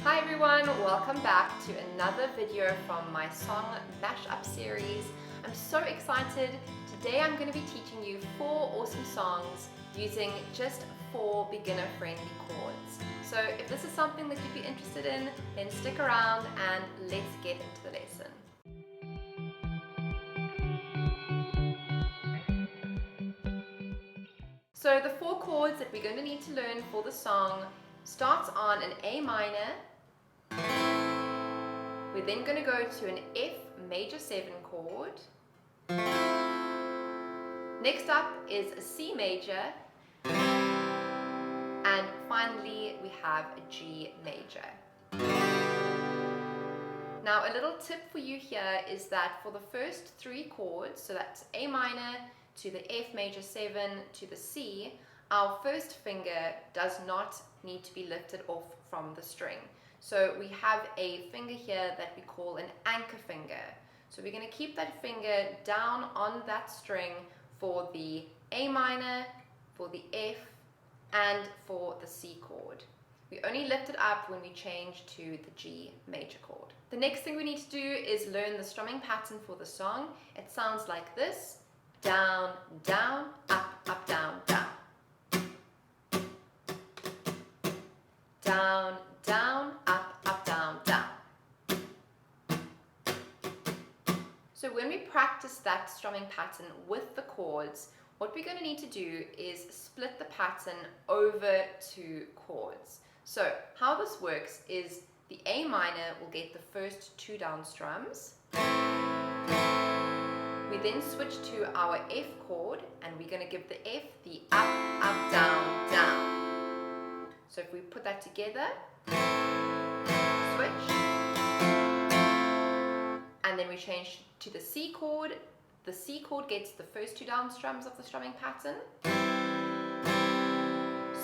Hi everyone, welcome back to another video from my Song Mashup Series. I'm so excited. Today I'm going to be teaching you 4 awesome songs using just 4 beginner-friendly chords. So if this is something that you'd be interested in, then stick around and let's get into the lesson. So the 4 chords that we're going to need to learn for the song starts on an A minor. We're then going to go to an F major 7 chord. Next up is a C major. And finally we have a G major. Now a little tip for you here is that for the first 3 chords, so that's A minor to the F major 7 to the C, our first finger does not need to be lifted off from the string. So we have a finger here that we call an anchor finger. So we're going to keep that finger down on that string for the A minor, for the F, and for the C chord. We only lift it up when we change to the G major chord. The next thing we need to do is learn the strumming pattern for the song. It sounds like this: down, down, up, down, down. Down, down, up, down, down. So when we practice that strumming pattern with the chords, what we're going to need to do is split the pattern over 2 chords. So how this works is the A minor will get the first 2 down strums. We then switch to our F chord and we're going to give the F the up, down, down. So if we put that together, switch, and then we change to the C chord. The C chord gets the first 2 down strums of the strumming pattern.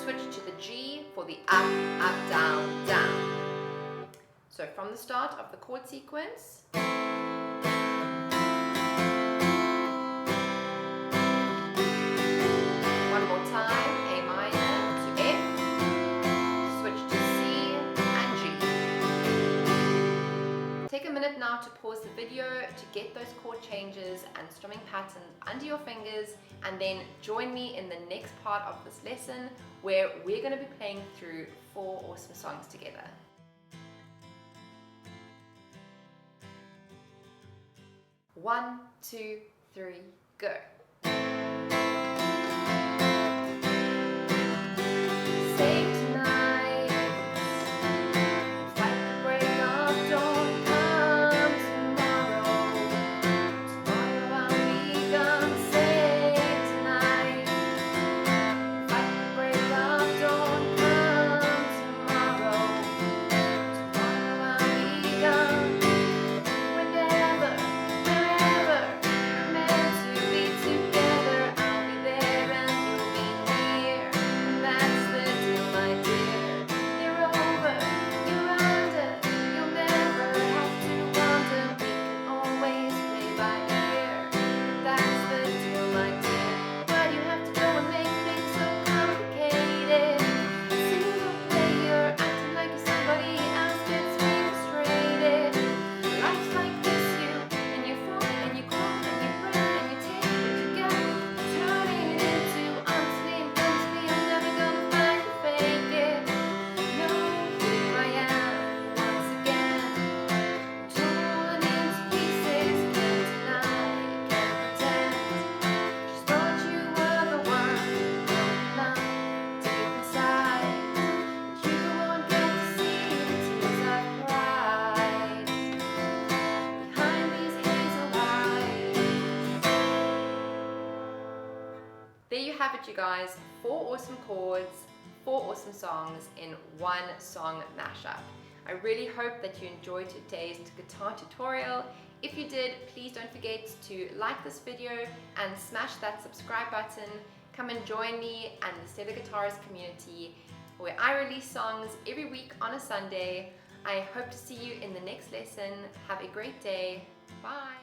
Switch to the G for the up, down, down. So from the start of the chord sequence, one more time, A minor to F, switch to C and G. Take a minute now to pause the video to get those chord changes and strumming patterns under your fingers, and then join me in the next part of this lesson where we're going to be playing through 4 awesome songs together. One, 2, 3, go. There you have it, you guys. 4 awesome chords, 4 awesome songs in one song mashup. I really hope that you enjoyed today's guitar tutorial. If you did, please don't forget to like this video and smash that subscribe button. Come and join me and the Stellar Guitarist community where I release songs every week on a Sunday. I hope to see you in the next lesson. Have a great day. Bye.